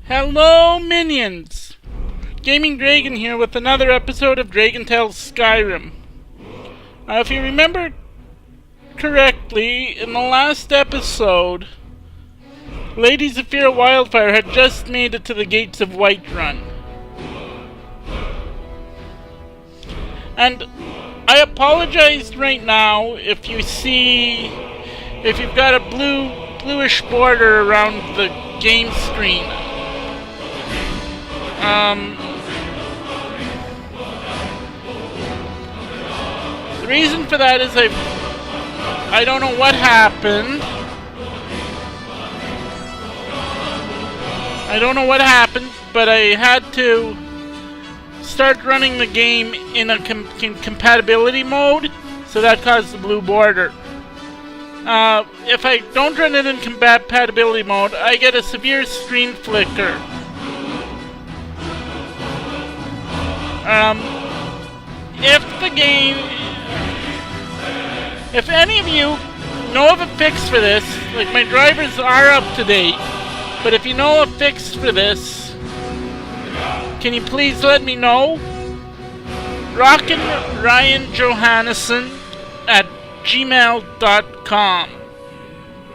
Hello, minions! Gaming Dragon here with another episode of Dragon Tales Skyrim. If you remember correctly, in the last episode, Lady Zephyra Wylde-Fyre had just made it to the gates of Whiterun. And I apologize right now if you've got a bluish border around the game screen. The reason for that is I don't know what happened. But I had to start running the game in a compatibility mode, so that caused the blue border. If I don't run it in compatibility mode, I get a severe screen flicker. If any of you know of a fix for this, like my drivers are up to date, but if you know a fix for this, can you please let me know? Rockin' Ryan Johannesen at gmail.com.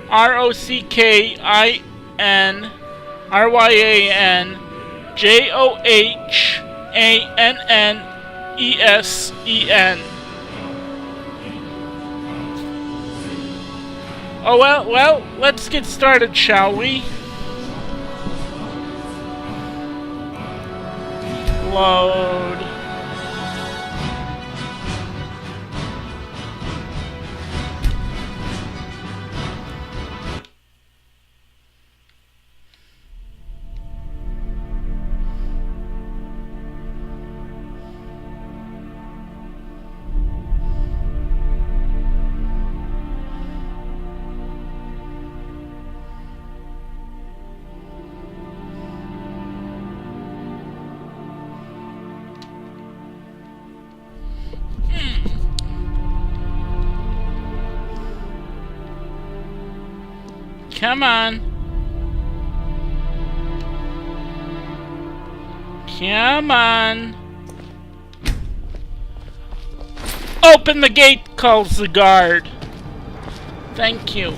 ROCKINRYANJOHANNESEN. Oh well, let's get started, shall we? Load. Come on. Come on. Open the gate, calls the guard. Thank you.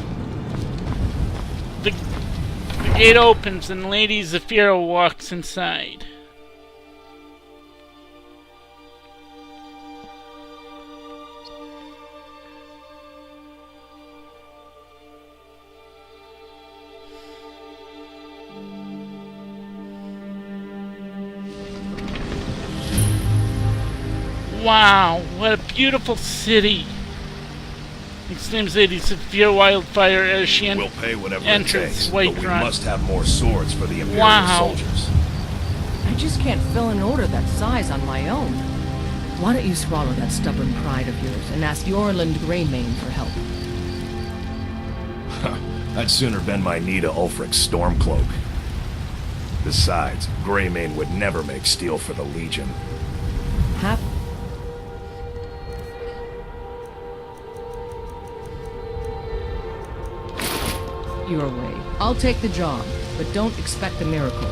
The gate opens and Lady Zephyra walks inside. Wow, what a beautiful city! Exclaims Lady Zephyra Wylde-Fyre as she We'll pay whatever it enters takes, but we Whiterun. must have more swords for the Imperial soldiers. I just can't fill an order that size on my own. Why don't you swallow that stubborn pride of yours and ask Yorland Greymane for help? I'd sooner bend my knee to Ulfric's Stormcloak. Besides, Greymane would never make steel for the Legion. Your way. I'll take the job, but don't expect a miracle.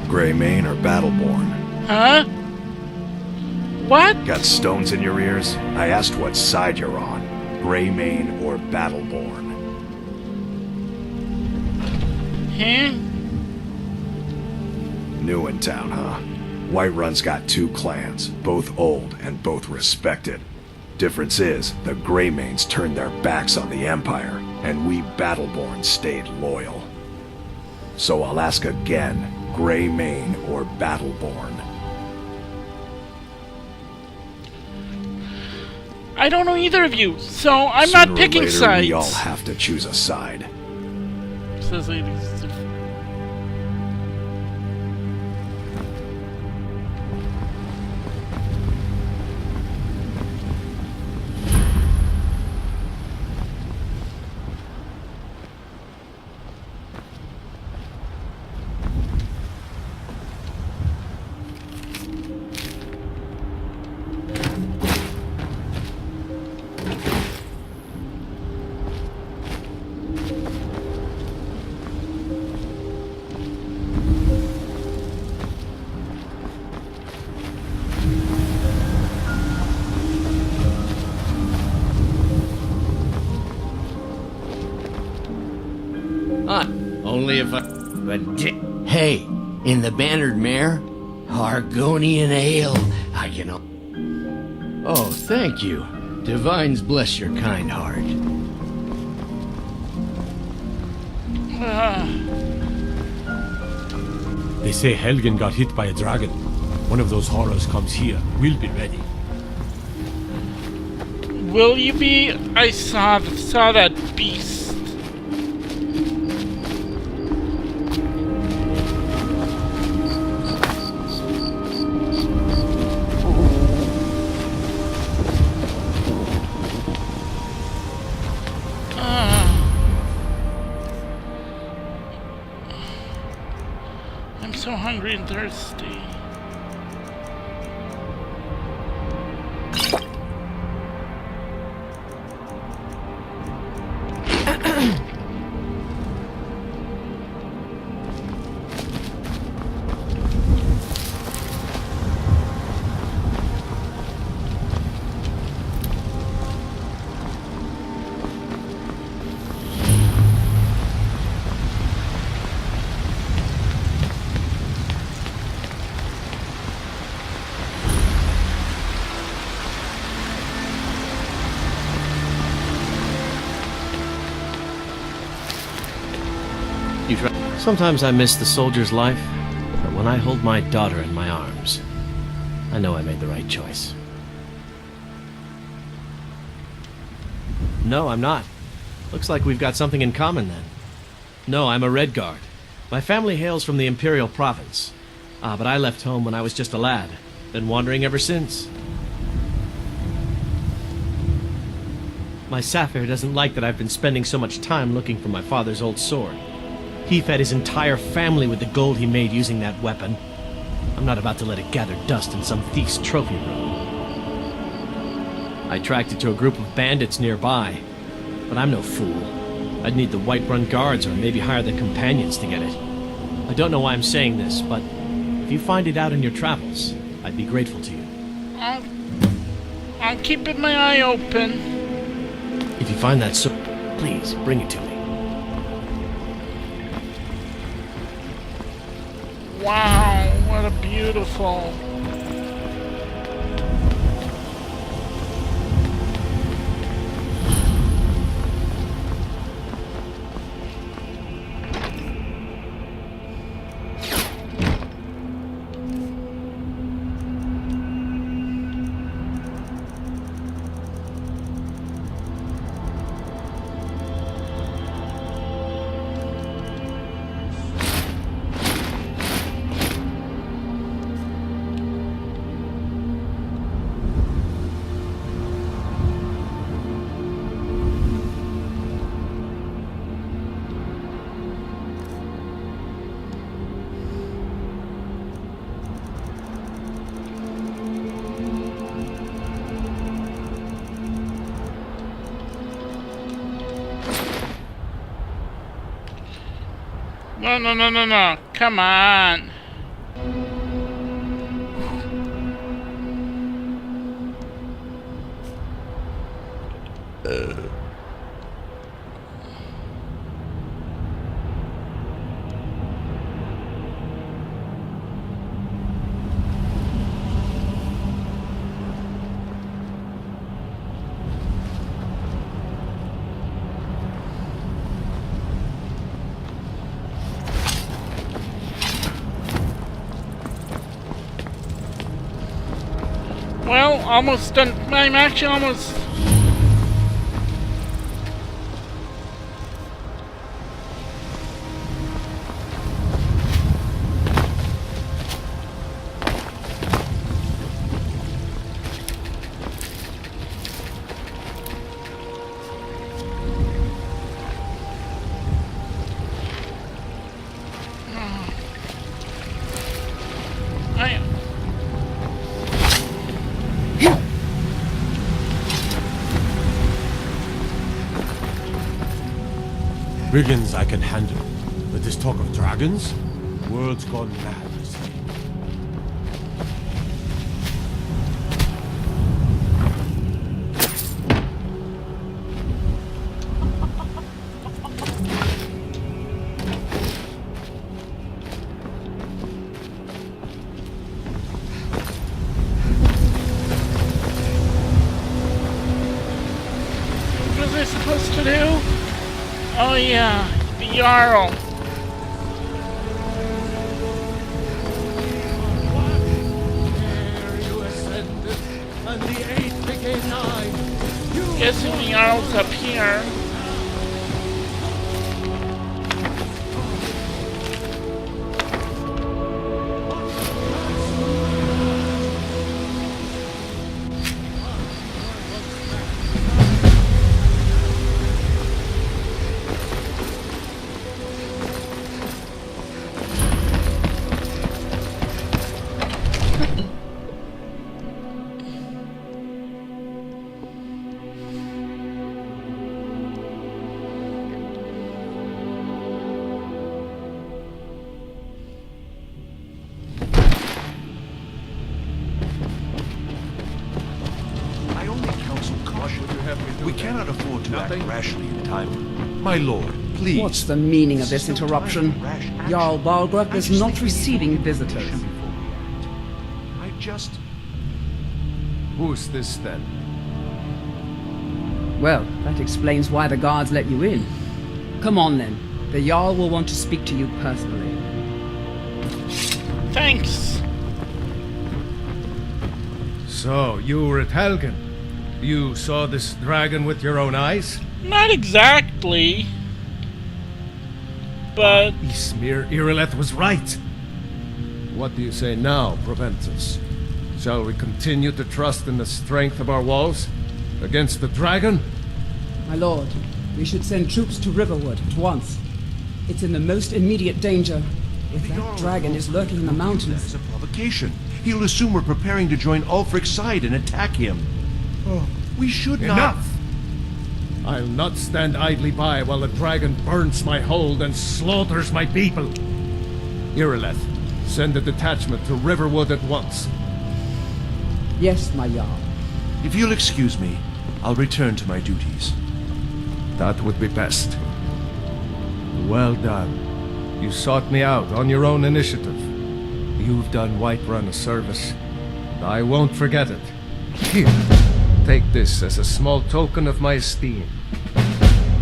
Greymane or Battleborn? Huh? What? Got stones in your ears? I asked what side you're on. Greymane or Battleborn? Huh? New in town, huh? Whiterun's got two clans, both old and both respected. Difference is, the Greymanes turned their backs on the Empire, and we Battleborn stayed loyal. So I'll ask again, Greymane or Battleborn? I don't know either of you, so I'm not picking sides. Sooner or later, we all have to choose a side. Says Lady Zephyra. Only if I... Hey, in the Bannered Mare? Argonian ale. Oh, thank you. Divines bless your kind heart. They say Helgen got hit by a dragon. One of those horrors comes here. We'll be ready. Will you be? I saw that beast. I'm so hungry and thirsty. Sometimes I miss the soldier's life, but when I hold my daughter in my arms, I know I made the right choice. No, I'm not. Looks like we've got something in common then. No, I'm a Redguard. My family hails from the Imperial Province. But I left home when I was just a lad. Been wandering ever since. My Saphir doesn't like that I've been spending so much time looking for my father's old sword. He fed his entire family with the gold he made using that weapon. I'm not about to let it gather dust in some thief's trophy room. I tracked it to a group of bandits nearby, but I'm no fool. I'd need the Whiterun guards or maybe hire the companions to get it. I don't know why I'm saying this, but if you find it out in your travels, I'd be grateful to you. I'm keeping my eye open. If you find that sword, please bring it to me. Wow, what a beautiful... No. Come on. Well, almost done. I'm actually almost... Brigands I can handle, but this talk of dragons? World's gone mad. the Jarl. And the 8 became 9. Guessing the Jarl's up here. We cannot afford to act rashly in time. My lord, please. What's the meaning of this interruption? Jarl Balgruuf is not receiving visitors. I just... Who's this then? Well, that explains why the guards let you in. Come on then. The Jarl will want to speak to you personally. Thanks. So, you were at Helgen. You saw this dragon with your own eyes? Not exactly. But Ismir Irileth was right. What do you say now, Proventus? Shall we continue to trust in the strength of our walls? Against the dragon? My lord, we should send troops to Riverwood at once. It's in the most immediate danger. If that dragon is lurking in the mountains... That's a provocation. He'll assume we're preparing to join Ulfric's side and attack him. Oh, we should not... Enough! I'll not stand idly by while the dragon burns my hold and slaughters my people. Irileth, send a detachment to Riverwood at once. Yes, my Jarl. If you'll excuse me, I'll return to my duties. That would be best. Well done. You sought me out on your own initiative. You've done Whiterun a service. I won't forget it. Here, take this as a small token of my esteem.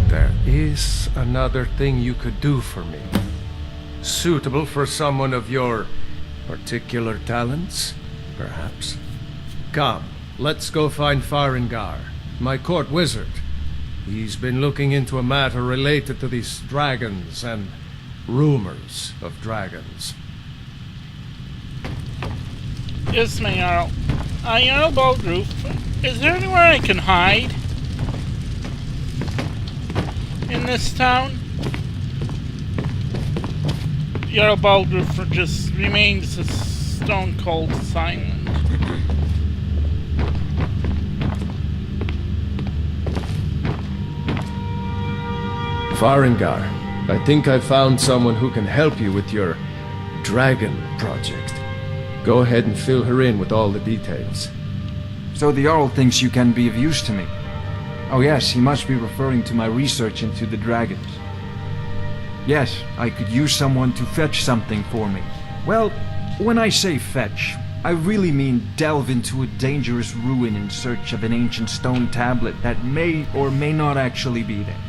There is another thing you could do for me. Suitable for someone of your particular talents, perhaps. Come, let's go find Farengar, my court wizard. He's been looking into a matter related to these dragons and rumors of dragons. yes, my Jarl. Jarl Balgruuf, is there anywhere I can hide? In this town? Jarl Balgruuf just remains stone cold silent. Farengar, I think I found someone who can help you with your dragon project. Go ahead and fill her in with all the details. So the Jarl thinks you can be of use to me. Oh yes, he must be referring to my research into the dragons. Yes, I could use someone to fetch something for me. Well, when I say fetch, I really mean delve into a dangerous ruin in search of an ancient stone tablet that may or may not actually be there.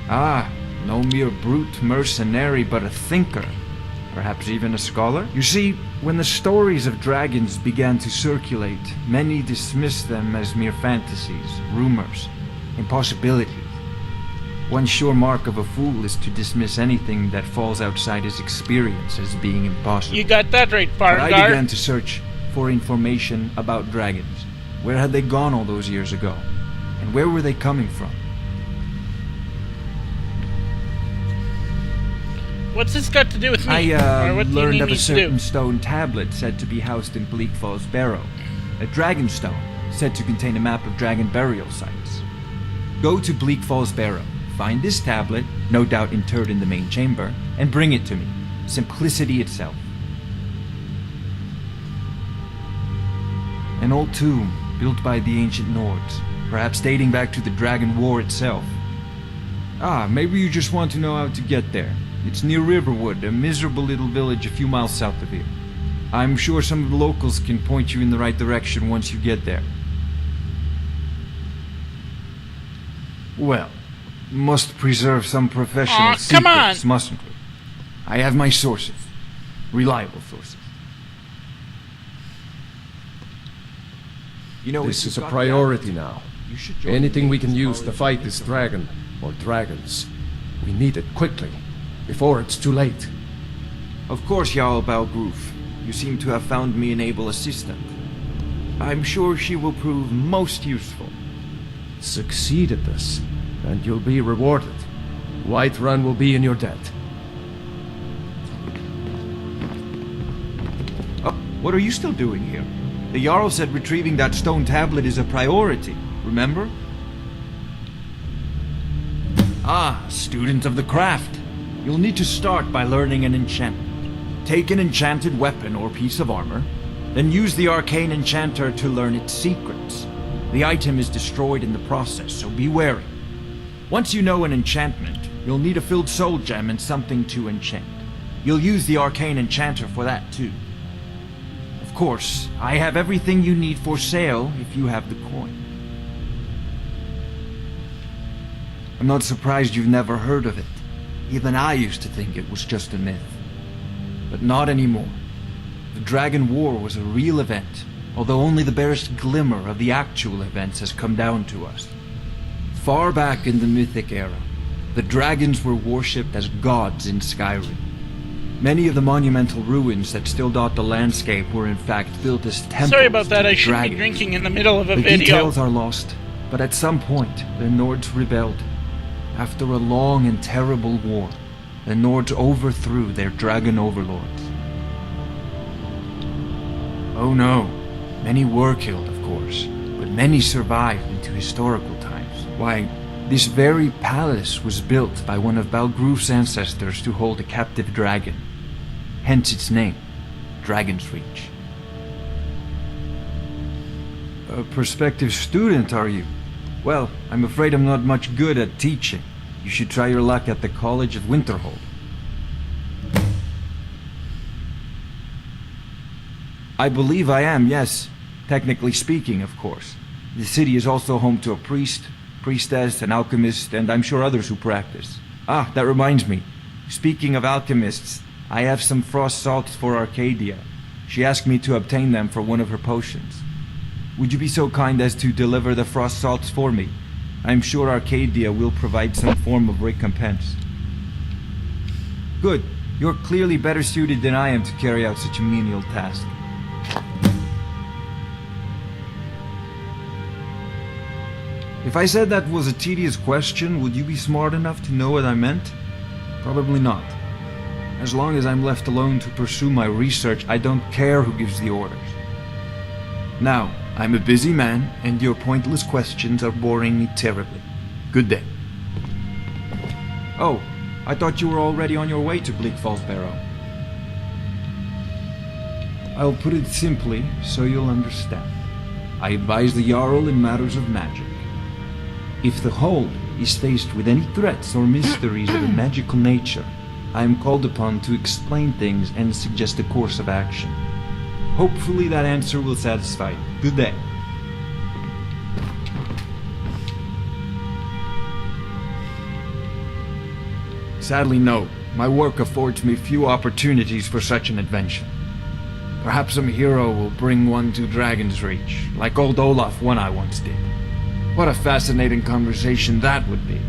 Ah, no mere brute mercenary, but a thinker. Perhaps even a scholar? You see, when the stories of dragons began to circulate, many dismissed them as mere fantasies, rumors, impossibilities. One sure mark of a fool is to dismiss anything that falls outside his experience as being impossible. You got that right, But I Farengar. began to search for information about dragons. Where had they gone all those years ago? And where were they coming from? What's this got to do with me? I Or what do you learned need of me a to certain do? stone tablet said to be housed in Bleak Falls Barrow. A dragon stone said to contain a map of dragon burial sites. Go to Bleak Falls Barrow, find this tablet, no doubt interred in the main chamber, and bring it to me. Simplicity itself. An old tomb built by the ancient Nords, perhaps dating back to the Dragon War itself. Ah, maybe you just want to know how to get there. It's near Riverwood, a miserable little village a few miles south of here. I'm sure some of the locals can point you in the right direction once you get there. Well, must preserve some professional Aw, come on. secrets, mustn't we? I have my sources. Reliable sources. You know, This if is a you've got priority the now. you should join Anything the we can Lady use to fight this dragon, or dragons, we need it quickly, before it's too late. Of course, Jarl Balgruf. You seem to have found me an able assistant. I'm sure she will prove most useful. Succeed at this, and you'll be rewarded. Whiterun will be in your debt. Oh, what are you still doing here? The Jarl said retrieving that stone tablet is a priority, remember? Ah, student of the craft. You'll need to start by learning an enchantment. Take an enchanted weapon or piece of armor, then use the arcane enchanter to learn its secrets. The item is destroyed in the process, so be wary. Once you know an enchantment, you'll need a filled soul gem and something to enchant. You'll use the arcane enchanter for that too. Of course, I have everything you need for sale if you have the coin. I'm not surprised you've never heard of it. Even I used to think it was just a myth. But not anymore. The Dragon War was a real event, although only the barest glimmer of the actual events has come down to us. Far back in the Mythic era, the dragons were worshipped as gods in Skyrim. Many of the monumental ruins that still dot the landscape were in fact built as temples. Sorry about that, to I shouldn't be dragons. drinking in the middle of a The video. details are lost, but at some point, the Nords rebelled. After a long and terrible war, the Nords overthrew their dragon overlords. Oh no, many were killed, of course, but many survived into historical times. Why, this very palace was built by one of Balgruf's ancestors to hold a captive dragon. Hence its name, Dragon's Reach. A prospective student, are you? Well, I'm afraid I'm not much good at teaching. You should try your luck at the College of Winterhold. I believe I am, yes. Technically speaking, of course. The city is also home to a priest, priestess, an alchemist, and I'm sure others who practice. Ah, that reminds me. Speaking of alchemists, I have some frost salts for Arcadia. She asked me to obtain them for one of her potions. Would you be so kind as to deliver the frost salts for me? I'm sure Arcadia will provide some form of recompense. Good. You're clearly better suited than I am to carry out such a menial task. If I said that was a tedious question, would you be smart enough to know what I meant? Probably not. As long as I'm left alone to pursue my research, I don't care who gives the orders. Now, I'm a busy man, and your pointless questions are boring me terribly. Good day. Oh, I thought you were already on your way to Bleak Falls Barrow. I'll put it simply, so you'll understand. I advise the Jarl in matters of magic. If the hold is faced with any threats or mysteries of a magical nature, I am called upon to explain things and suggest a course of action. Hopefully that answer will satisfy you. Good day. Sadly, no. My work affords me few opportunities for such an adventure. Perhaps some hero will bring one to Dragon's Reach, like old Olaf one I once did. What a fascinating conversation that would be.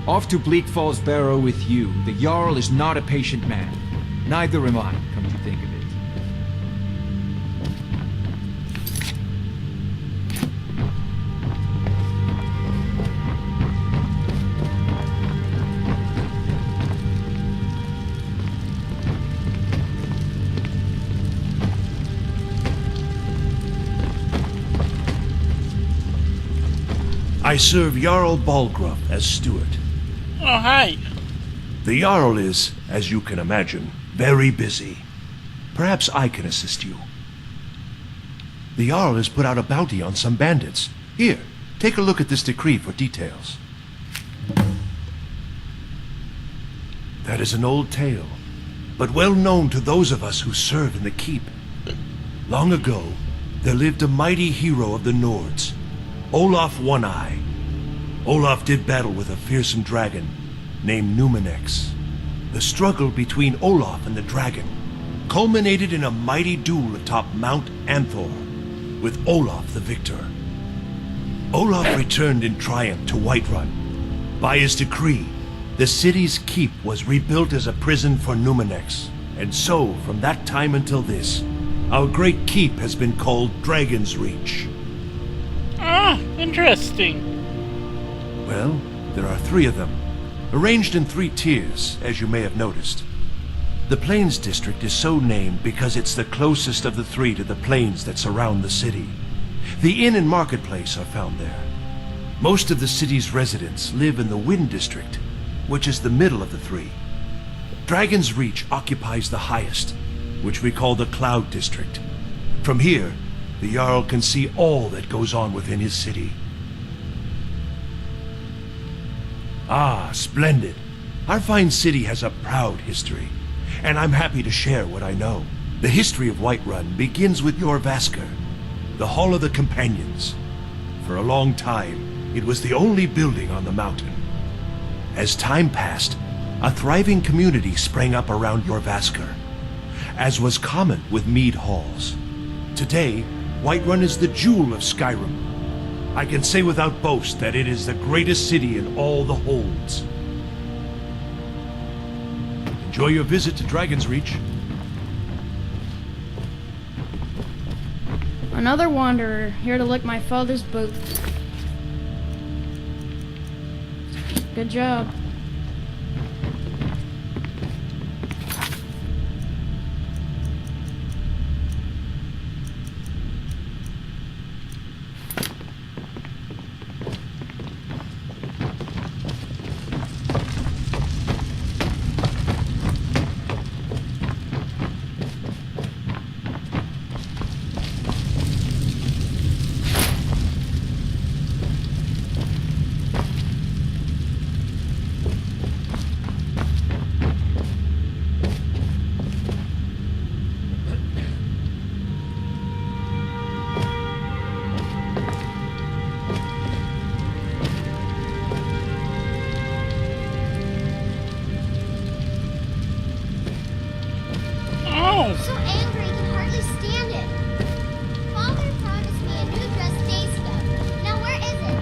Off to Bleak Falls Barrow with you. The Jarl is not a patient man. Neither am I, come to think of it. I serve Jarl Balgruf as steward. Oh, hi. The Jarl is, as you can imagine, very busy. Perhaps I can assist you. The Jarl has put out a bounty on some bandits. Here, take a look at this decree for details. That is an old tale, but well known to those of us who serve in the keep. Long ago, there lived a mighty hero of the Nords, Olaf One-Eye. Olaf did battle with a fearsome dragon named Numenex. The struggle between Olaf and the dragon culminated in a mighty duel atop Mount Anthor, with Olaf the victor. Olaf returned in triumph to Whiterun. By his decree, the city's keep was rebuilt as a prison for Numenex, and so, from that time until this, our great keep has been called Dragon's Reach. Ah, interesting. Well, there are 3 of them, arranged in 3 tiers, as you may have noticed. The Plains District is so named because it's the closest of the 3 to the plains that surround the city. The inn and marketplace are found there. Most of the city's residents live in the Wind District, which is the middle of the 3. Dragon's Reach occupies the highest, which we call the Cloud District. From here, the Jarl can see all that goes on within his city. Ah, splendid. Our fine city has a proud history, and I'm happy to share what I know. The history of Whiterun begins with Jorvaskr, the Hall of the Companions. For a long time, it was the only building on the mountain. As time passed, a thriving community sprang up around Jorvaskr, as was common with mead halls. Today, Whiterun is the jewel of Skyrim. I can say without boast that it is the greatest city in all the holds. Enjoy your visit to Dragon's Reach. Another wanderer, here to lick my father's boot. Good job. So angry he can hardly stand it. Father promised me a new dress days ago. Now where is it?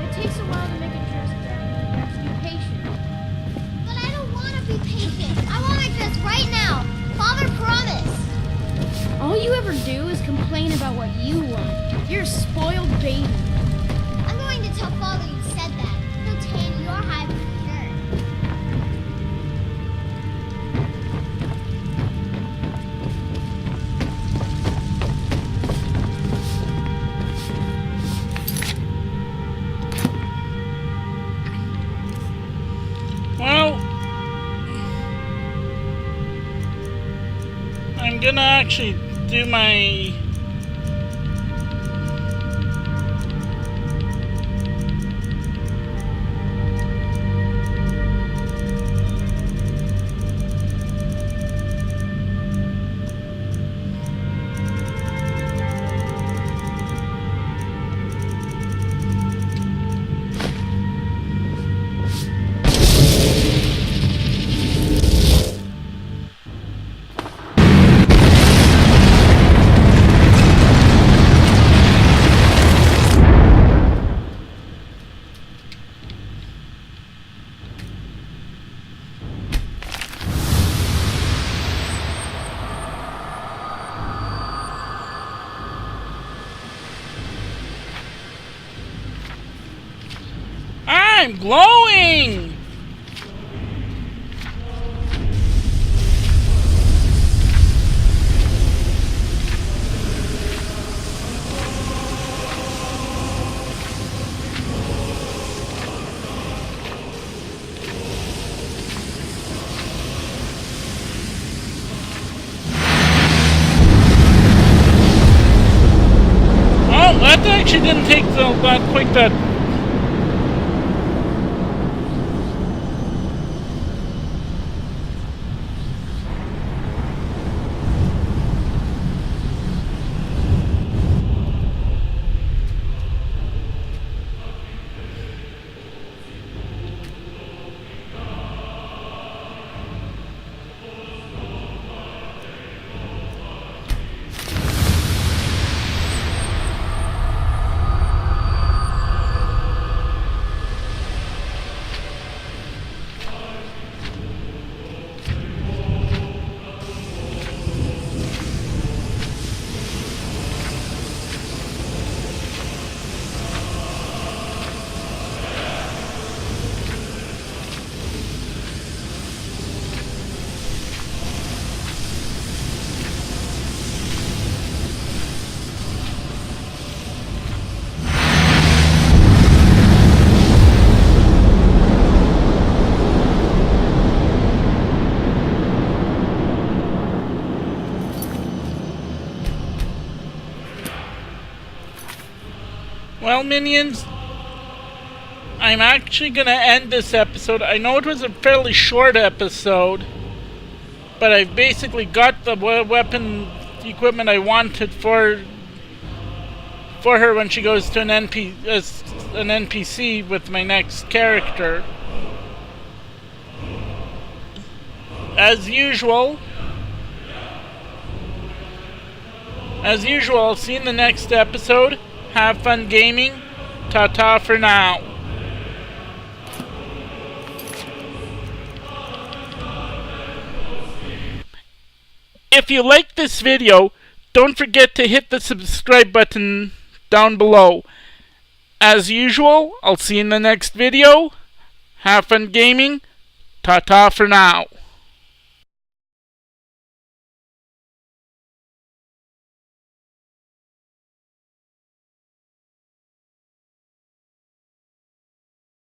It takes a while to make a dress, Dad. You have to be patient. But I don't want to be patient. I want my dress right now. Father promised. All you ever do is complain about what you want. You're a spoiled baby. I'm going to tell Father you said that. He'll tan your hide for sure. Well, I'm gonna actually do my... I'm glowing! Oh, that actually didn't take quite that. Well, minions, I'm actually going to end this episode. I know it was a fairly short episode, but I've basically got the weapon equipment I wanted for her when she goes to an NPC with my next character. As usual, I'll see you in the next episode. Have fun gaming. Ta-ta for now. If you like this video, don't forget to hit the subscribe button down below. As usual, I'll see you in the next video. Have fun gaming. Ta-ta for now.